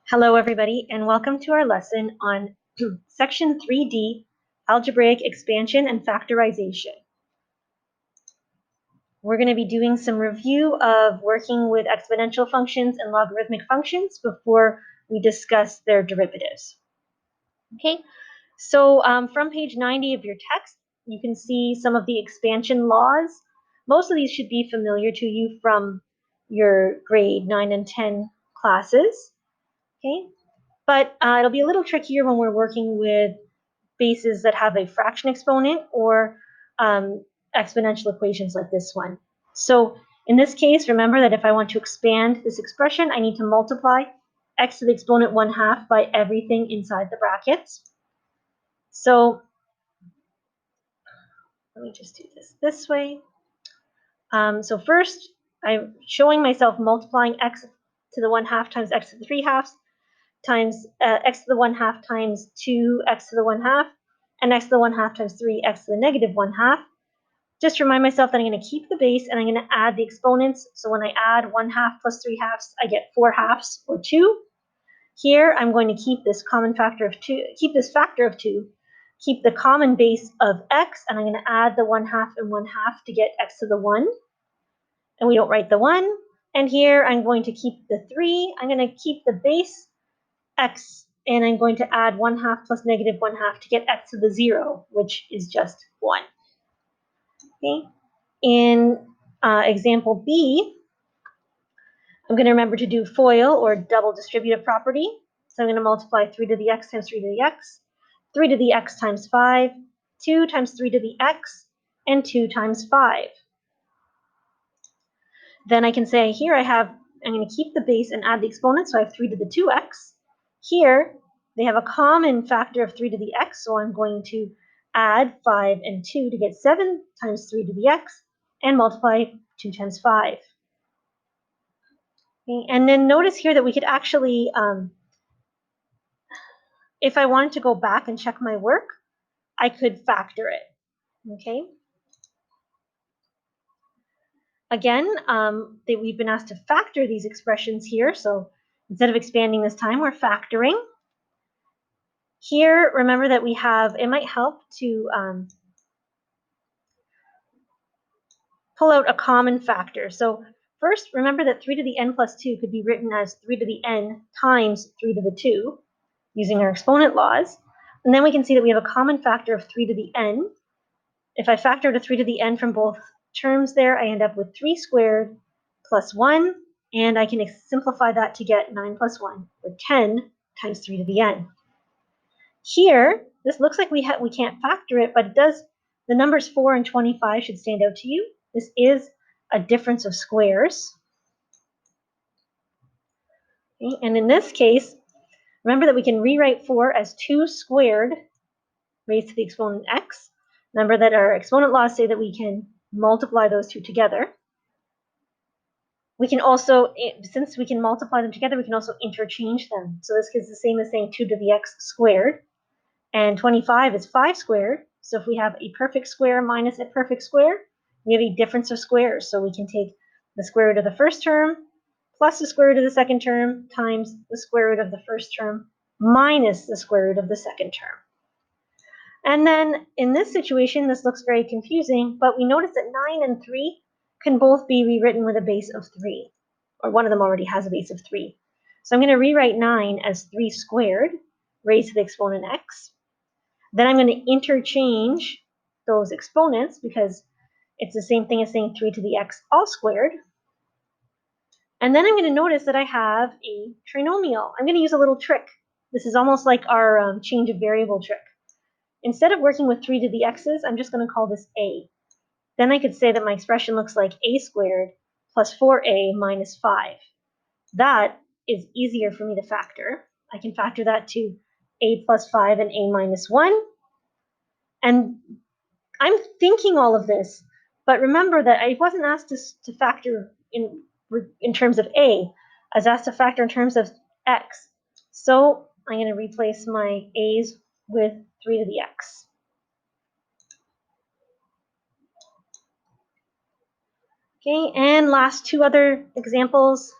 Hello, everybody, and welcome to our lesson on Section 3D, Algebraic Expansion and Factorization. We're going to be doing some review of working with exponential functions and logarithmic functions before we discuss their derivatives. Okay, so from page 90 of your text, you can see some of the expansion laws. Most of these should be familiar to you from your grade 9 and 10 classes. Okay. But it'll be a little trickier when we're working with bases that have a fraction exponent or exponential equations like this one. So in this case, remember that if I want to expand this expression, I need to multiply x to the exponent 1/2 by everything inside the brackets. So let me just do this way. So first, I'm showing myself multiplying x to the 1/2 times x to the 3/2 times x to the 1/2 times 2x to the 1/2, and x to the 1/2 times 3x to the negative 1/2. Just remind myself that I'm going to keep the base and I'm going to add the exponents. So when I add 1/2 plus 3/2, I get 4/2 or 2. Here I'm going to keep this common factor of 2, keep this factor of 2, keep the common base of x, and I'm going to add the 1/2 and 1/2 to get x to the 1. And we don't write the 1. And here I'm going to keep the 3. I'm going to keep the base x, and I'm going to add 1/2 plus negative 1/2 to get x to the 0, which is just 1. Okay. In example B, I'm going to remember to do FOIL, or double distributive property. So I'm going to multiply 3 to the x times 3 to the x, 3 to the x times 5, 2 times 3 to the x, and 2 times 5. Then I can say here I'm going to keep the base and add the exponent, so I have 3 to the 2x. Here, they have a common factor of 3 to the x, so I'm going to add 5 and 2 to get 7 times 3 to the x, and multiply 2 times 5. Okay, and then notice here that we could actually, if I wanted to go back and check my work, I could factor it. Okay. Again, we've been asked to factor these expressions here, so instead of expanding this time, we're factoring. Here, remember that we have, it might help to pull out a common factor. So first, remember that 3 to the n plus 2 could be written as 3 to the n times 3 to the 2, using our exponent laws. And then we can see that we have a common factor of 3 to the n. If I factor to 3 to the n from both terms there, I end up with 3 squared plus 1, and I can simplify that to get 9 plus 1, or 10 times 3 to the n. Here, this looks like we can't factor it, but it does. The numbers 4 and 25 should stand out to you. This is a difference of squares. Okay, and in this case, remember that we can rewrite 4 as 2 squared raised to the exponent x. Remember that our exponent laws say that we can multiply those two together. We can also, since we can multiply them together, we can also interchange them. So this is the same as saying 2 to the x squared. And 25 is 5 squared. So if we have a perfect square minus a perfect square, we have a difference of squares. So we can take the square root of the first term plus the square root of the second term times the square root of the first term minus the square root of the second term. And then in this situation, this looks very confusing, but we notice that 9 and 3 can both be rewritten with a base of 3, or one of them already has a base of 3. So I'm going to rewrite 9 as 3 squared raised to the exponent x. Then I'm going to interchange those exponents because it's the same thing as saying 3 to the x all squared. And then I'm going to notice that I have a trinomial. I'm going to use a little trick. This is almost like our change of variable trick. Instead of working with 3 to the x's, I'm just going to call this a. Then I could say that my expression looks like a squared plus 4a minus 5. That is easier for me to factor. I can factor that to a plus 5 and a minus 1. And I'm thinking all of this, but remember that I wasn't asked to factor in terms of a. I was asked to factor in terms of x. So I'm going to replace my a's with 3 to the x. Okay, and last two other examples.